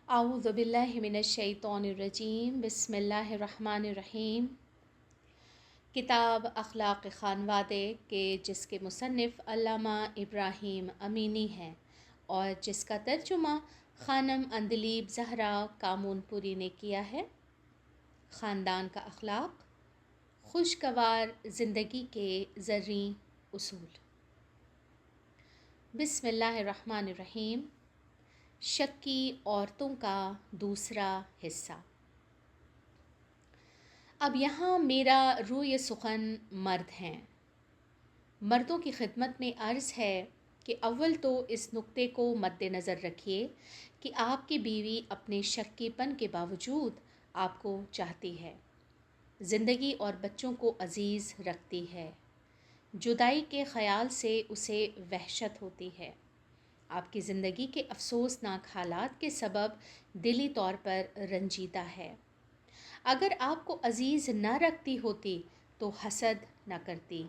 اعوذ باللہ من الشیطان الرجیم، بسم اللہ الرحمن الرحیم۔ کتاب اخلاق خانوادے کے جس کے مصنف علامہ ابراہیم امینی ہیں اور جس کا ترجمہ خانم اندلیب زہرا کامون پوری نے کیا ہے۔ خاندان کا اخلاق، خوشگوار زندگی کے زرعی اصول۔ بسم اللہ الرحمن الرحیم۔ شکی عورتوں کا دوسرا حصہ۔ اب یہاں میرا روی سخن مرد ہیں۔ مردوں کی خدمت میں عرض ہے کہ اول تو اس نقطے کو مد نظر رکھیے کہ آپ کی بیوی اپنے شکی پن کے باوجود آپ کو چاہتی ہے، زندگی اور بچوں کو عزیز رکھتی ہے۔ جدائی کے خیال سے اسے وحشت ہوتی ہے۔ آپ کی زندگی کے افسوسناک حالات کے سبب دلی طور پر رنجیدہ ہے۔ اگر آپ کو عزیز نہ رکھتی ہوتی تو حسد نہ کرتی۔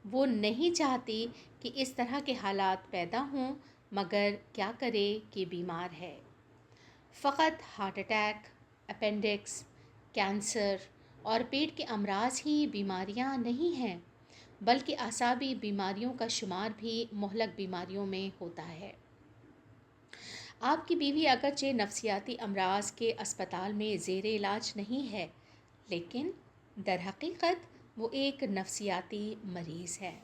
وہ نہیں چاہتی کہ اس طرح کے حالات پیدا ہوں، مگر کیا کرے کہ بیمار ہے۔ فقط ہارٹ اٹیک، اپینڈکس، کینسر اور پیٹ کے امراض ہی بیماریاں نہیں ہیں، بلکہ اعصابی بیماریوں کا شمار بھی مہلک بیماریوں میں ہوتا ہے۔ آپ کی بیوی اگرچہ نفسیاتی امراض کے اسپتال میں زیر علاج نہیں ہے، لیکن در حقیقت وہ ایک نفسیاتی مریض ہے۔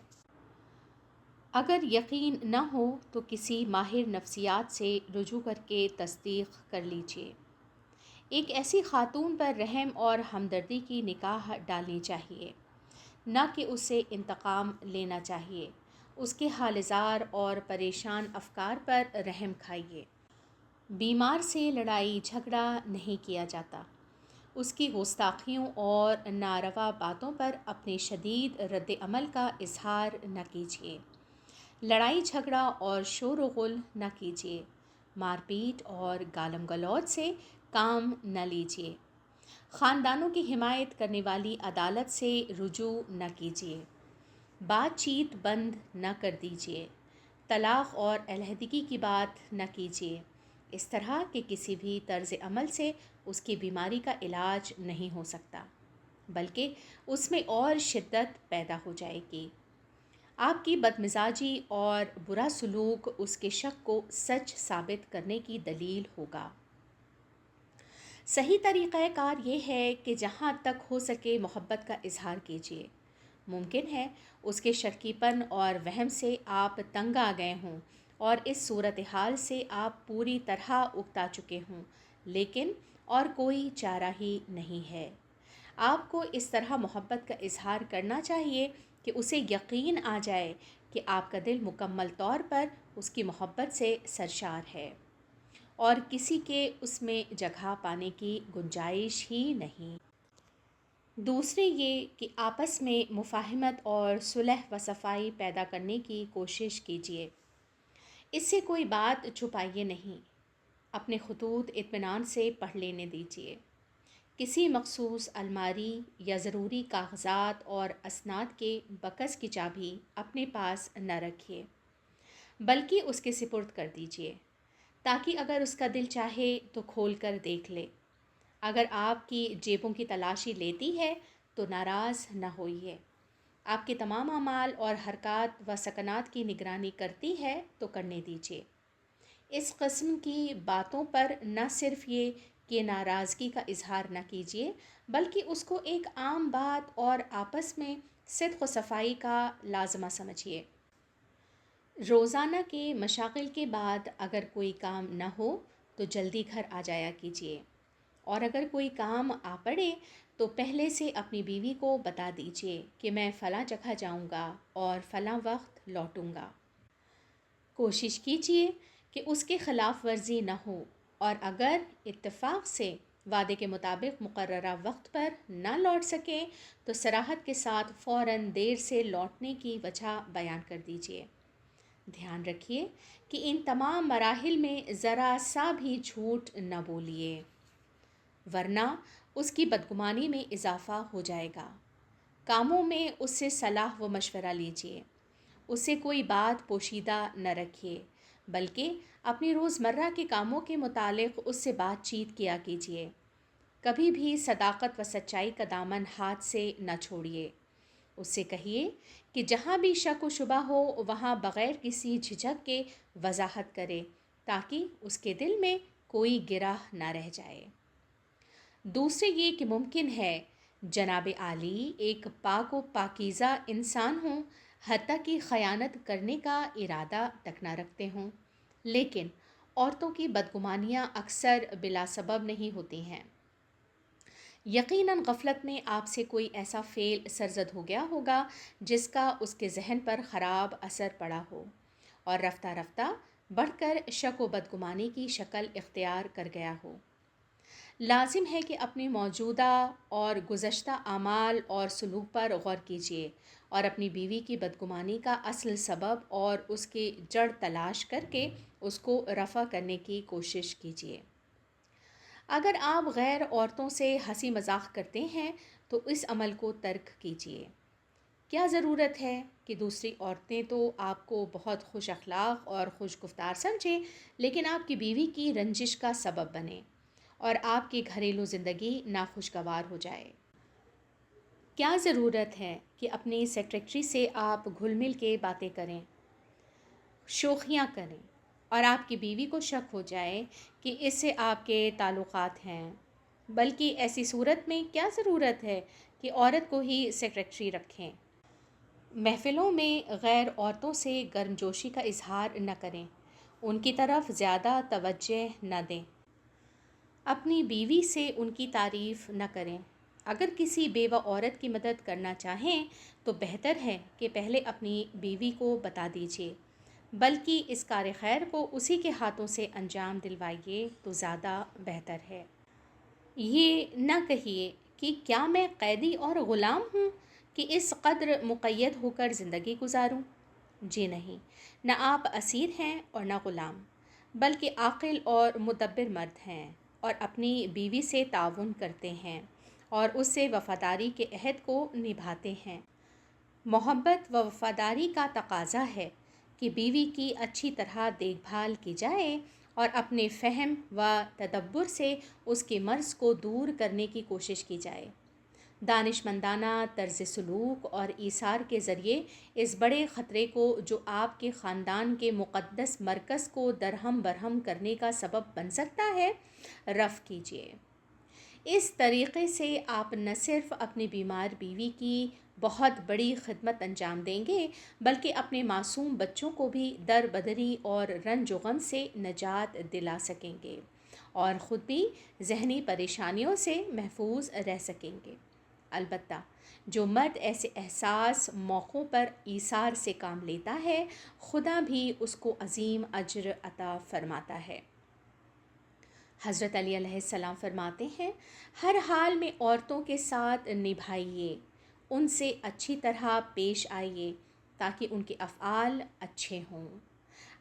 اگر یقین نہ ہو تو کسی ماہر نفسیات سے رجوع کر کے تصدیق کر لیجیے۔ ایک ایسی خاتون پر رحم اور ہمدردی کی نگاہ ڈالنی چاہیے، نہ کہ اسے انتقام لینا چاہیے۔ اس کے حال زار اور پریشان افکار پر رحم کھائیے۔ بیمار سے لڑائی جھگڑا نہیں کیا جاتا۔ اس کی گستاخیوں اور ناروا باتوں پر اپنے شدید رد عمل کا اظہار نہ کیجیے۔ لڑائی جھگڑا اور شور و غل نہ کیجیے۔ مار پیٹ اور گالم گلوچ سے کام نہ لیجیے۔ خاندانوں کی حمایت کرنے والی عدالت سے رجوع نہ کیجیے۔ بات چیت بند نہ کر دیجیے۔ طلاق اور علیحدگی کی بات نہ کیجیے۔ اس طرح کے کسی بھی طرز عمل سے اس کی بیماری کا علاج نہیں ہو سکتا، بلکہ اس میں اور شدت پیدا ہو جائے گی۔ آپ کی بدمزاجی اور برا سلوک اس کے شک کو سچ ثابت کرنے کی دلیل ہوگا۔ صحیح طریقہ کار یہ ہے کہ جہاں تک ہو سکے محبت کا اظہار کیجیے۔ ممکن ہے اس کے شکی پن اور وہم سے آپ تنگ آ گئے ہوں اور اس صورتحال سے آپ پوری طرح اکتا چکے ہوں، لیکن اور کوئی چارہ ہی نہیں ہے۔ آپ کو اس طرح محبت کا اظہار کرنا چاہیے کہ اسے یقین آ جائے کہ آپ کا دل مکمل طور پر اس کی محبت سے سرشار ہے اور کسی کے اس میں جگہ پانے کی گنجائش ہی نہیں۔ دوسرے یہ کہ آپس میں مفاہمت اور صلح و صفائی پیدا کرنے کی کوشش کیجیے۔ اس سے کوئی بات چھپائیے نہیں۔ اپنے خطوط اطمینان سے پڑھ لینے دیجیے۔ کسی مخصوص الماری یا ضروری کاغذات اور اسناد کے بکس کی چابی اپنے پاس نہ رکھیے، بلکہ اس کے سپرد کر دیجیے، تاکہ اگر اس کا دل چاہے تو کھول کر دیکھ لے۔ اگر آپ کی جیبوں کی تلاشی لیتی ہے تو ناراض نہ ہوئیے۔ آپ کے تمام اعمال اور حرکات و سکنات کی نگرانی کرتی ہے تو کرنے دیجیے۔ اس قسم کی باتوں پر نہ صرف یہ کہ ناراضگی کا اظہار نہ کیجیے، بلکہ اس کو ایک عام بات اور آپس میں صدق و صفائی کا لازمہ سمجھیے۔ روزانہ کے مشاغل کے بعد اگر کوئی کام نہ ہو تو جلدی گھر آ جایا کیجیے، اور اگر کوئی کام آ پڑے تو پہلے سے اپنی بیوی کو بتا دیجیے کہ میں فلاں جگہ جاؤں گا اور فلاں وقت لوٹوں گا۔ کوشش کیجیے کہ اس کے خلاف ورزی نہ ہو، اور اگر اتفاق سے وعدے کے مطابق مقررہ وقت پر نہ لوٹ سکیں تو صراحت کے ساتھ فوراً دیر سے لوٹنے کی وجہ بیان کر دیجیے۔ دھیان رکھیے کہ ان تمام مراحل میں ذرا سا بھی جھوٹ نہ بولیے، ورنہ اس کی بدگمانی میں اضافہ ہو جائے گا۔ کاموں میں اس سے صلاح و مشورہ لیجیے۔ اس سے کوئی بات پوشیدہ نہ رکھیے، بلکہ اپنی روزمرہ کے کاموں کے متعلق اس سے بات چیت کیا کیجیے۔ کبھی بھی صداقت و سچائی کا دامن ہاتھ سے نہ چھوڑیے۔ اس سے کہیے کہ جہاں بھی شک و شبہ ہو وہاں بغیر کسی جھجک کے وضاحت کرے تاکہ اس کے دل میں کوئی گرہ نہ رہ جائے۔ دوسرے یہ کہ ممکن ہے جناب عالی ایک پاک و پاکیزہ انسان ہوں، حتیٰ کہ خیانت کرنے کا ارادہ تک نہ رکھتے ہوں، لیکن عورتوں کی بدگمانیاں اکثر بلا سبب نہیں ہوتی ہیں۔ یقیناً غفلت میں آپ سے کوئی ایسا فعل سرزد ہو گیا ہوگا جس کا اس کے ذہن پر خراب اثر پڑا ہو اور رفتہ رفتہ بڑھ کر شک و بدگمانی کی شکل اختیار کر گیا ہو۔ لازم ہے کہ اپنی موجودہ اور گزشتہ اعمال اور سلوک پر غور کیجیے اور اپنی بیوی کی بدگمانی کا اصل سبب اور اس کی جڑ تلاش کر کے اس کو رفع کرنے کی کوشش کیجیے۔ اگر آپ غیر عورتوں سے ہنسی مذاق کرتے ہیں تو اس عمل کو ترک کیجیے۔ کیا ضرورت ہے کہ دوسری عورتیں تو آپ کو بہت خوش اخلاق اور خوش گفتار سمجھیں لیکن آپ کی بیوی کی رنجش کا سبب بنیں اور آپ کی گھریلو زندگی ناخوشگوار ہو جائے؟ کیا ضرورت ہے کہ اپنی سیکریٹری سے آپ گھل مل کے باتیں کریں، شوخیاں کریں اور آپ کی بیوی کو شک ہو جائے کہ اس سے آپ کے تعلقات ہیں؟ بلکہ ایسی صورت میں کیا ضرورت ہے کہ عورت کو ہی سیکریٹری رکھیں؟ محفلوں میں غیر عورتوں سے گرم جوشی کا اظہار نہ کریں، ان کی طرف زیادہ توجہ نہ دیں، اپنی بیوی سے ان کی تعریف نہ کریں۔ اگر کسی بیوہ عورت کی مدد کرنا چاہیں تو بہتر ہے کہ پہلے اپنی بیوی کو بتا دیجیے، بلکہ اس کار خیر کو اسی کے ہاتھوں سے انجام دلوائیے تو زیادہ بہتر ہے۔ یہ نہ کہیے کہ کیا میں قیدی اور غلام ہوں کہ اس قدر مقید ہو کر زندگی گزاروں؟ جی نہیں، نہ آپ اسیر ہیں اور نہ غلام، بلکہ عاقل اور مدبر مرد ہیں اور اپنی بیوی سے تعاون کرتے ہیں اور اس سے وفاداری کے عہد کو نبھاتے ہیں۔ محبت و وفاداری کا تقاضا ہے کہ بیوی کی اچھی طرح دیکھ بھال کی جائے اور اپنے فہم و تدبر سے اس کے مرض کو دور کرنے کی کوشش کی جائے۔ دانشمندانہ طرز سلوک اور ایثار کے ذریعے اس بڑے خطرے کو جو آپ کے خاندان کے مقدس مرکز کو درہم برہم کرنے کا سبب بن سکتا ہے، رفع کیجیے۔ اس طریقے سے آپ نہ صرف اپنی بیمار بیوی کی بہت بڑی خدمت انجام دیں گے بلکہ اپنے معصوم بچوں کو بھی در بدری اور رنج و غم سے نجات دلا سکیں گے اور خود بھی ذہنی پریشانیوں سے محفوظ رہ سکیں گے۔ البتہ جو مرد ایسے احساس موقعوں پر ایثار سے کام لیتا ہے، خدا بھی اس کو عظیم اجر عطا فرماتا ہے۔ حضرت علی علیہ السلام فرماتے ہیں، ہر حال میں عورتوں کے ساتھ نبھائیے، ان سے اچھی طرح پیش آئیے تاکہ ان کے افعال اچھے ہوں۔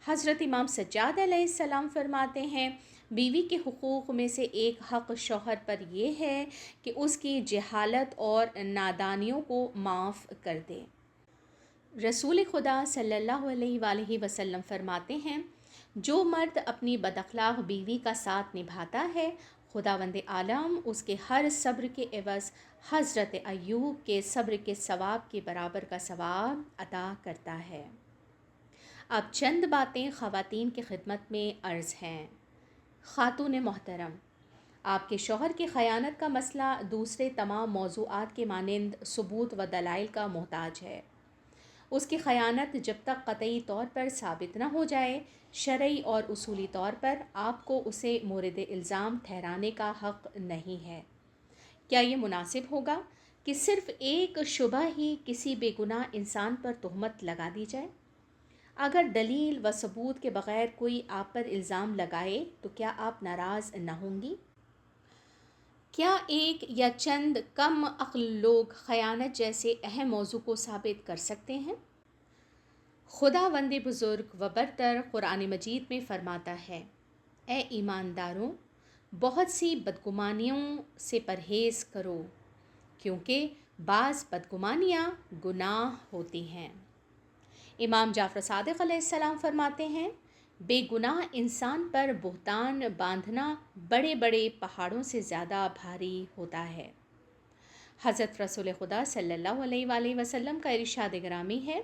حضرت امام سجاد علیہ السلام فرماتے ہیں، بیوی کے حقوق میں سے ایک حق شوہر پر یہ ہے کہ اس کی جہالت اور نادانیوں کو معاف کر دے۔ رسول خدا صلی اللہ علیہ وآلہ وسلم فرماتے ہیں، جو مرد اپنی بد اخلاق بیوی کا ساتھ نبھاتا ہے، خداوند عالم اس کے ہر صبر کے عوض حضرت ایوب کے صبر کے ثواب کے برابر کا ثواب عطا کرتا ہے۔ اب چند باتیں خواتین کی خدمت میں عرض ہیں۔ خاتون محترم، آپ کے شوہر کی خیانت کا مسئلہ دوسرے تمام موضوعات کے مانند ثبوت و دلائل کا محتاج ہے۔ اس کی خیانت جب تک قطعی طور پر ثابت نہ ہو جائے، شرعی اور اصولی طور پر آپ کو اسے مورد الزام ٹھہرانے کا حق نہیں ہے۔ کیا یہ مناسب ہوگا کہ صرف ایک شبہ ہی کسی بے گناہ انسان پر تہمت لگا دی جائے؟ اگر دلیل و ثبوت کے بغیر کوئی آپ پر الزام لگائے تو کیا آپ ناراض نہ ہوں گی؟ کیا ایک یا چند کم عقل لوگ خیانت جیسے اہم موضوع کو ثابت کر سکتے ہیں؟ خداوند بزرگ و برتر قرآن مجید میں فرماتا ہے، اے ایمانداروں، بہت سی بدگمانیوں سے پرہیز کرو کیونکہ بعض بدگمانیاں گناہ ہوتی ہیں۔ امام جعفر صادق علیہ السلام فرماتے ہیں، بے گناہ انسان پر بہتان باندھنا بڑے بڑے پہاڑوں سے زیادہ بھاری ہوتا ہے۔ حضرت رسول خدا صلی اللہ علیہ وآلہ وسلم کا ارشاد گرامی ہے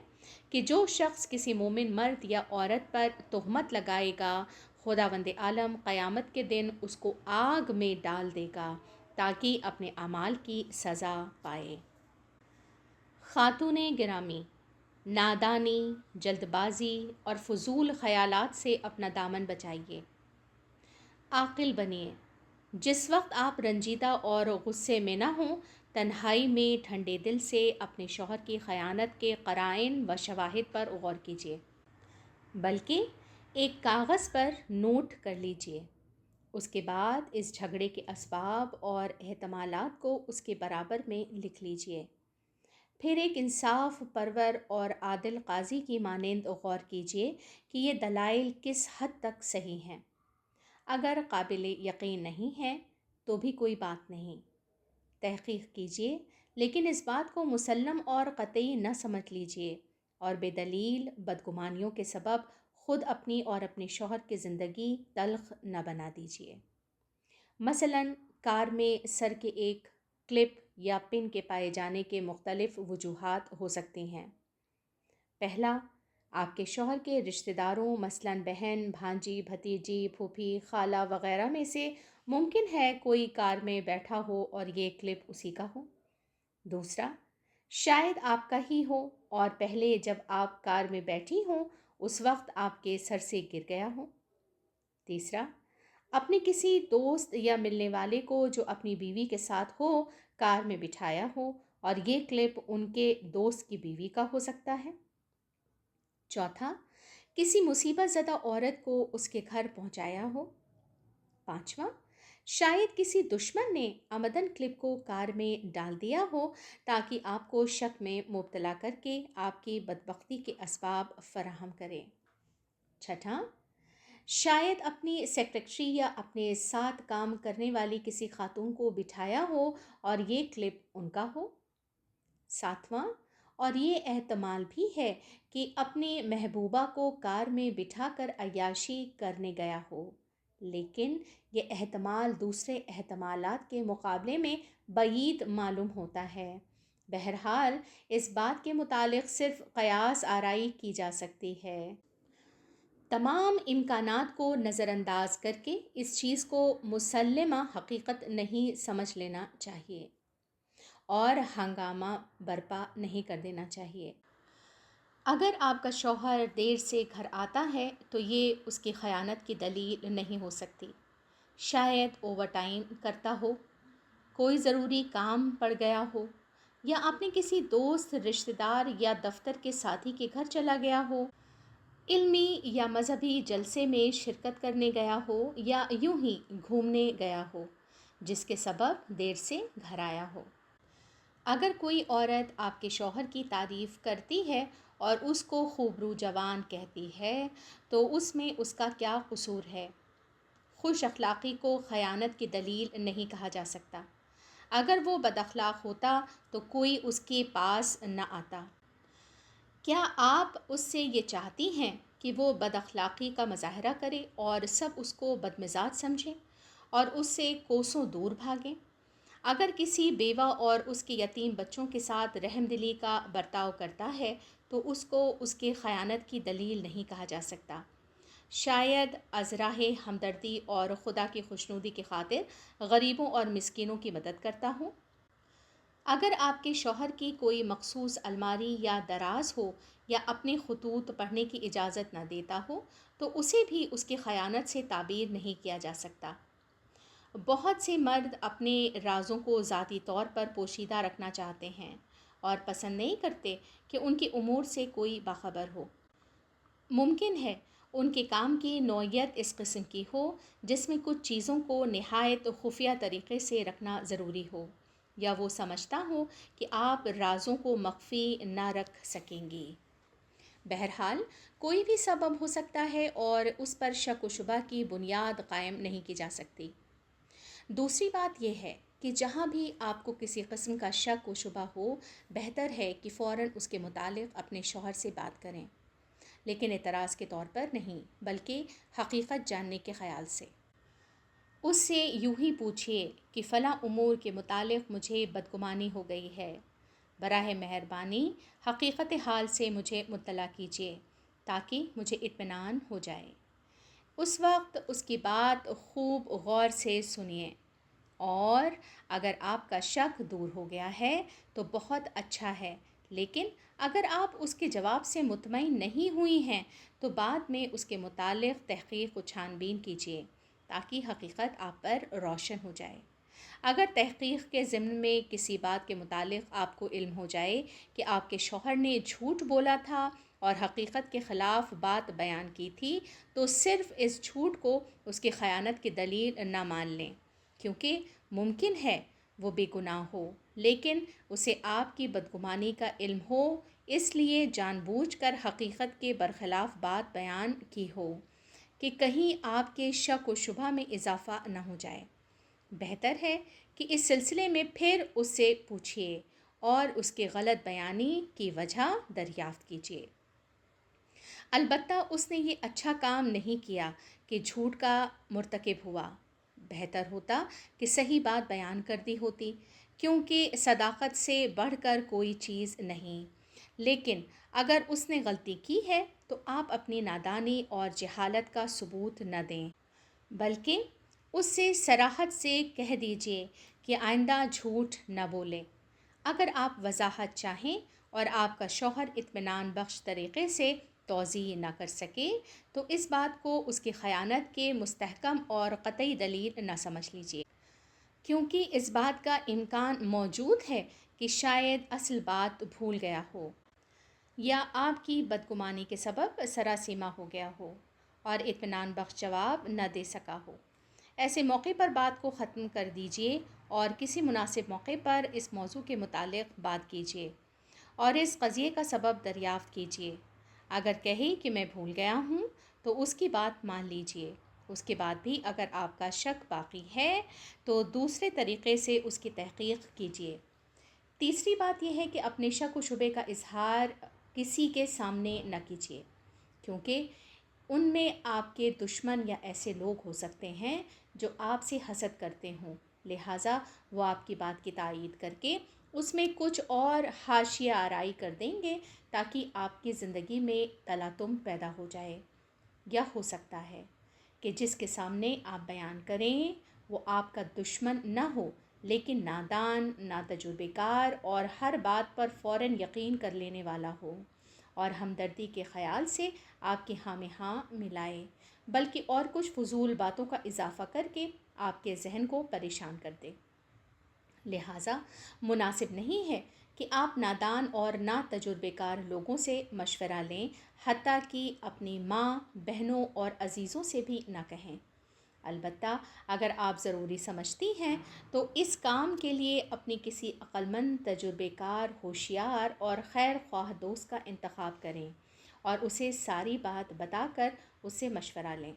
کہ جو شخص کسی مومن مرد یا عورت پر تہمت لگائے گا، خداوند عالم قیامت کے دن اس کو آگ میں ڈال دے گا تاکہ اپنے اعمال کی سزا پائے۔ خاتون گرامی، نادانی، جلد بازی اور فضول خیالات سے اپنا دامن بچائیے۔ عاقل بنیے۔ جس وقت آپ رنجیدہ اور غصے میں نہ ہوں، تنہائی میں ٹھنڈے دل سے اپنے شوہر کی خیانت کے قرائن و شواہد پر غور کیجیے، بلکہ ایک کاغذ پر نوٹ کر لیجیے۔ اس کے بعد اس جھگڑے کے اسباب اور احتمالات کو اس کے برابر میں لکھ لیجیے۔ پھر ایک انصاف پرور اور عادل قاضی کی مانند غور کیجیے کہ یہ دلائل کس حد تک صحیح ہیں۔ اگر قابل یقین نہیں ہے تو بھی کوئی بات نہیں، تحقیق کیجیے، لیکن اس بات کو مسلم اور قطعی نہ سمجھ لیجیے اور بے دلیل بدگمانیوں کے سبب خود اپنی اور اپنے شوہر کی زندگی تلخ نہ بنا دیجیے۔ مثلاً کار میں سر کے ایک کلپ یا پن کے پائے جانے کے مختلف وجوہات ہو سکتی ہیں۔ پہلا، آپ کے شوہر کے رشتہ داروں مثلاً بہن، بھانجی، بھتیجی، پھوپھی، خالہ وغیرہ میں سے ممکن ہے کوئی کار میں بیٹھا ہو اور یہ کلپ اسی کا ہو۔ دوسرا، شاید آپ کا ہی ہو اور پہلے جب آپ کار میں بیٹھی ہوں اس وقت آپ کے سر سے گر گیا ہو۔ تیسرا، اپنے کسی دوست یا ملنے والے کو جو اپنی بیوی کے ساتھ ہو کار میں بٹھایا ہو اور یہ کلپ ان کے دوست کی بیوی کا ہو سکتا ہے۔ چوتھا، کسی مصیبت زدہ عورت کو اس کے گھر پہنچایا ہو۔ پانچواں، شاید کسی دشمن نے عمدن کلپ کو کار میں ڈال دیا ہو تاکہ آپ کو شک میں مبتلا کر کے آپ کی بدبختی کے اسباب فراہم کرے۔ چھٹا، شاید اپنی سیکرٹری یا اپنے ساتھ کام کرنے والی کسی خاتون کو بٹھایا ہو اور یہ کلپ ان کا ہو۔ ساتواں، اور یہ احتمال بھی ہے کہ اپنی محبوبہ کو کار میں بٹھا کر عیاشی کرنے گیا ہو، لیکن یہ احتمال دوسرے احتمالات کے مقابلے میں بعید معلوم ہوتا ہے۔ بہرحال اس بات کے متعلق صرف قیاس آرائی کی جا سکتی ہے۔ تمام امکانات کو نظر انداز کر کے اس چیز کو مسلمہ حقیقت نہیں سمجھ لینا چاہیے اور ہنگامہ برپا نہیں کر دینا چاہیے۔ اگر آپ کا شوہر دیر سے گھر آتا ہے تو یہ اس کی خیانت کی دلیل نہیں ہو سکتی۔ شاید اوور ٹائم کرتا ہو، کوئی ضروری کام پڑ گیا ہو، یا اپنے کسی دوست، رشتہ دار یا دفتر کے ساتھی کے گھر چلا گیا ہو، علمی یا مذہبی جلسے میں شرکت کرنے گیا ہو یا یوں ہی گھومنے گیا ہو جس کے سبب دیر سے گھر آیا ہو۔ اگر کوئی عورت آپ کے شوہر کی تعریف کرتی ہے اور اس کو خوبرو جوان کہتی ہے تو اس میں اس کا کیا قصور ہے؟ خوش اخلاقی کو خیانت کی دلیل نہیں کہا جا سکتا۔ اگر وہ بد اخلاق ہوتا تو کوئی اس کے پاس نہ آتا۔ کیا آپ اس سے یہ چاہتی ہیں کہ وہ بد اخلاقی کا مظاہرہ کرے اور سب اس کو بدمزاج سمجھیں اور اس سے کوسوں دور بھاگیں؟ اگر کسی بیوہ اور اس کے یتیم بچوں کے ساتھ رحم دلی کا برتاؤ کرتا ہے تو اس کو اس کے خیانت کی دلیل نہیں کہا جا سکتا۔ شاید از راہ ہمدردی اور خدا کی خوشنودی کی خاطر غریبوں اور مسکینوں کی مدد کرتا ہوں۔ اگر آپ کے شوہر کی کوئی مخصوص الماری یا دراز ہو یا اپنے خطوط پڑھنے کی اجازت نہ دیتا ہو تو اسے بھی اس کی خیانت سے تعبیر نہیں کیا جا سکتا۔ بہت سے مرد اپنے رازوں کو ذاتی طور پر پوشیدہ رکھنا چاہتے ہیں اور پسند نہیں کرتے کہ ان کے امور سے کوئی باخبر ہو۔ ممکن ہے ان کے کام کی نوعیت اس قسم کی ہو جس میں کچھ چیزوں کو نہایت خفیہ طریقے سے رکھنا ضروری ہو، یا وہ سمجھتا ہو کہ آپ رازوں کو مخفی نہ رکھ سکیں گی۔ بہرحال کوئی بھی سبب ہو سکتا ہے اور اس پر شک و شبہ کی بنیاد قائم نہیں کی جا سکتی۔ دوسری بات یہ ہے کہ جہاں بھی آپ کو کسی قسم کا شک و شبہ ہو، بہتر ہے کہ فوراً اس کے متعلق اپنے شوہر سے بات کریں۔ لیکن اعتراض کے طور پر نہیں بلکہ حقیقت جاننے کے خیال سے۔ اس سے یوں ہی پوچھیے کہ فلاں امور کے متعلق مجھے بدگمانی ہو گئی ہے، براہ مہربانی حقیقت حال سے مجھے مطلع کیجیے تاکہ مجھے اطمینان ہو جائے۔ اس وقت اس کی بات خوب غور سے سنیے، اور اگر آپ کا شک دور ہو گیا ہے تو بہت اچھا ہے، لیکن اگر آپ اس کے جواب سے مطمئن نہیں ہوئی ہیں تو بعد میں اس کے متعلق تحقیق و چھان بین کیجیے تاکہ حقیقت آپ پر روشن ہو جائے۔ اگر تحقیق کے ضمن میں کسی بات کے متعلق آپ کو علم ہو جائے کہ آپ کے شوہر نے جھوٹ بولا تھا اور حقیقت کے خلاف بات بیان کی تھی، تو صرف اس جھوٹ کو اس کی خیانت کی دلیل نہ مان لیں، کیونکہ ممکن ہے وہ بے گناہ ہو لیکن اسے آپ کی بدگمانی کا علم ہو، اس لیے جان بوجھ کر حقیقت کے برخلاف بات بیان کی ہو کہ کہیں آپ کے شک و شبہ میں اضافہ نہ ہو جائے۔ بہتر ہے کہ اس سلسلے میں پھر اس سے پوچھیے اور اس کی غلط بیانی کی وجہ دریافت کیجیے۔ البتہ اس نے یہ اچھا کام نہیں کیا کہ جھوٹ کا مرتکب ہوا، بہتر ہوتا کہ صحیح بات بیان کر دی ہوتی، کیونکہ صداقت سے بڑھ کر کوئی چیز نہیں۔ لیکن اگر اس نے غلطی کی ہے تو آپ اپنی نادانی اور جہالت کا ثبوت نہ دیں، بلکہ اس سے صراحت سے کہہ دیجیے کہ آئندہ جھوٹ نہ بولے۔ اگر آپ وضاحت چاہیں اور آپ کا شوہر اطمینان بخش طریقے سے توضیح نہ کر سکے تو اس بات کو اس کی خیانت کے مستحکم اور قطعی دلیل نہ سمجھ لیجیے، کیونکہ اس بات کا امکان موجود ہے کہ شاید اصل بات بھول گیا ہو یا آپ کی بدگمانی کے سبب سراسیمہ ہو گیا ہو اور اطمینان بخش جواب نہ دے سکا ہو۔ ایسے موقع پر بات کو ختم کر دیجیے اور کسی مناسب موقع پر اس موضوع کے متعلق بات کیجیے اور اس قضیے کا سبب دریافت کیجیے۔ اگر کہے کہ میں بھول گیا ہوں تو اس کی بات مان لیجیے۔ اس کے بعد بھی اگر آپ کا شک باقی ہے تو دوسرے طریقے سے اس کی تحقیق کیجیے۔ تیسری بات یہ ہے کہ اپنے شک و شبے کا اظہار کسی کے سامنے نہ کیجیے، کیونکہ ان میں آپ کے دشمن یا ایسے لوگ ہو سکتے ہیں جو آپ سے حسد کرتے ہوں، لہٰذا وہ آپ کی بات کی تائید کر کے اس میں کچھ اور حاشیہ آرائی کر دیں گے تاکہ آپ کی زندگی میں تلاطم پیدا ہو جائے۔ یا ہو سکتا ہے کہ جس کے سامنے آپ بیان کریں وہ آپ کا دشمن نہ ہو لیکن نادان، ناتجربہ کار اور ہر بات پر فوراً یقین کر لینے والا ہو اور ہمدردی کے خیال سے آپ کے ہاں میں ہاں ملائے، بلکہ اور کچھ فضول باتوں کا اضافہ کر کے آپ کے ذہن کو پریشان کر دے۔ لہٰذا مناسب نہیں ہے کہ آپ نادان اور ناتجربہ کار لوگوں سے مشورہ لیں، حتیٰ کہ اپنی ماں، بہنوں اور عزیزوں سے بھی نہ کہیں۔ البتہ اگر آپ ضروری سمجھتی ہیں تو اس کام کے لیے اپنی کسی عقلمند، تجربہ کار، ہوشیار اور خیر خواہ دوست کا انتخاب کریں اور اسے ساری بات بتا کر اس سے مشورہ لیں۔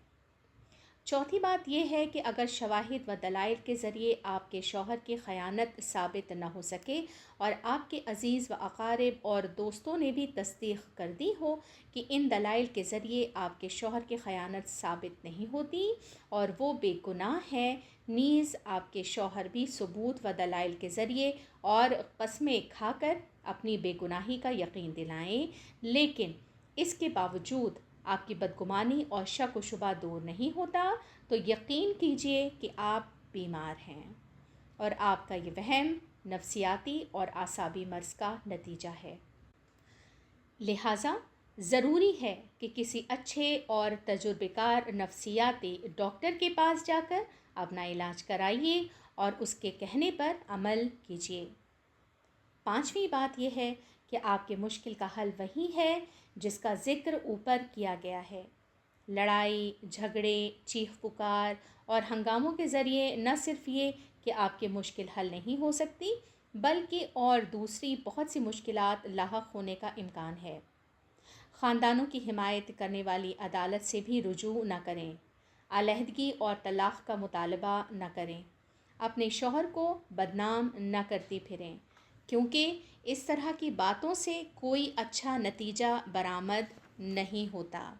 چوتھی بات یہ ہے کہ اگر شواہد و دلائل کے ذریعے آپ کے شوہر کی خیانت ثابت نہ ہو سکے اور آپ کے عزیز و اقارب اور دوستوں نے بھی تصدیق کر دی ہو کہ ان دلائل کے ذریعے آپ کے شوہر کی خیانت ثابت نہیں ہوتی اور وہ بے گناہ ہے، نیز آپ کے شوہر بھی ثبوت و دلائل کے ذریعے اور قسمیں کھا کر اپنی بے گناہی کا یقین دلائیں، لیکن اس کے باوجود آپ کی بدگمانی اور شک و شبہ دور نہیں ہوتا، تو یقین کیجیے کہ آپ بیمار ہیں اور آپ کا یہ وہم نفسیاتی اور اعصابی مرض کا نتیجہ ہے۔ لہٰذا ضروری ہے کہ کسی اچھے اور تجربہ کار نفسیاتی ڈاکٹر کے پاس جا کر اپنا علاج کرائیے اور اس کے کہنے پر عمل کیجیے۔ پانچویں بات یہ ہے کہ آپ کے مشکل کا حل وہی ہے جس کا ذکر اوپر کیا گیا ہے۔ لڑائی، جھگڑے، چیخ پکار اور ہنگاموں کے ذریعے نہ صرف یہ کہ آپ کی مشکل حل نہیں ہو سکتی بلکہ اور دوسری بہت سی مشکلات لاحق ہونے کا امکان ہے۔ خاندانوں کی حمایت کرنے والی عدالت سے بھی رجوع نہ کریں، علیحدگی اور طلاق کا مطالبہ نہ کریں، اپنے شوہر کو بدنام نہ کرتی پھریں، کیونکہ اس طرح کی باتوں سے کوئی اچھا نتیجہ برآمد نہیں ہوتا،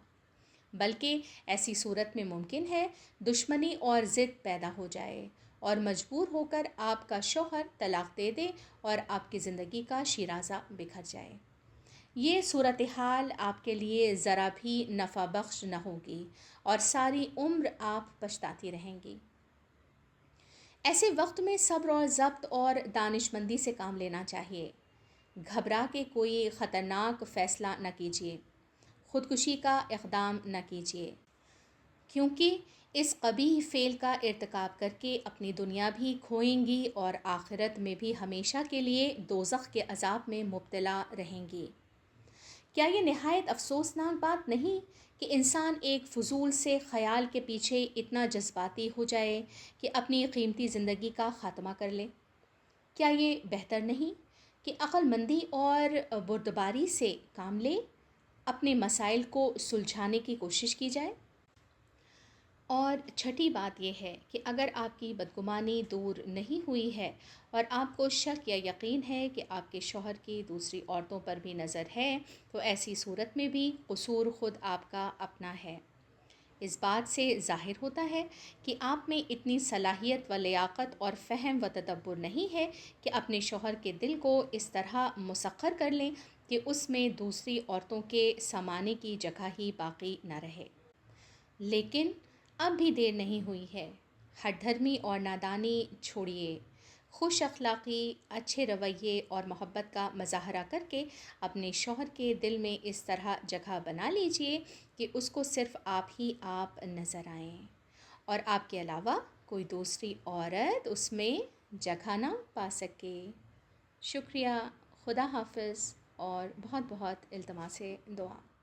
بلکہ ایسی صورت میں ممکن ہے دشمنی اور ضد پیدا ہو جائے اور مجبور ہو کر آپ کا شوہر طلاق دے دے اور آپ کی زندگی کا شیرازہ بکھر جائے۔ یہ صورتحال آپ کے لیے ذرا بھی نفع بخش نہ ہوگی اور ساری عمر آپ پچھتاتی رہیں گی۔ ایسے وقت میں صبر اور ضبط اور دانش مندی سے کام لینا چاہیے۔ گھبرا کے کوئی خطرناک فیصلہ نہ کیجیے، خودکشی کا اقدام نہ کیجیے، کیونکہ اس قبیح فعل کا ارتکاب کر کے اپنی دنیا بھی کھوئیں گی اور آخرت میں بھی ہمیشہ کے لیے دوزخ کے عذاب میں مبتلا رہیں گی۔ کیا یہ نہایت افسوسناک بات نہیں کہ انسان ایک فضول سے خیال کے پیچھے اتنا جذباتی ہو جائے کہ اپنی قیمتی زندگی کا خاتمہ کر لے؟ کیا یہ بہتر نہیں کہ عقل مندی اور بردباری سے کام لے، اپنے مسائل کو سلجھانے کی کوشش کی جائے؟ اور چھٹی بات یہ ہے کہ اگر آپ کی بدگمانی دور نہیں ہوئی ہے اور آپ کو شک یا یقین ہے کہ آپ کے شوہر کی دوسری عورتوں پر بھی نظر ہے، تو ایسی صورت میں بھی قصور خود آپ کا اپنا ہے۔ اس بات سے ظاہر ہوتا ہے کہ آپ میں اتنی صلاحیت و لیاقت اور فہم و تدبر نہیں ہے کہ اپنے شوہر کے دل کو اس طرح مسخر کر لیں کہ اس میں دوسری عورتوں کے سمانے کی جگہ ہی باقی نہ رہے۔ لیکن اب بھی دیر نہیں ہوئی ہے۔ ہٹ دھرمی اور نادانی چھوڑیے، خوش اخلاقی، اچھے رویے اور محبت کا مظاہرہ کر کے اپنے شوہر کے دل میں اس طرح جگہ بنا لیجئے کہ اس کو صرف آپ ہی آپ نظر آئیں اور آپ کے علاوہ کوئی دوسری عورت اس میں جگہ نہ پا سکے۔ شکریہ، خدا حافظ اور بہت بہت التماس دعا۔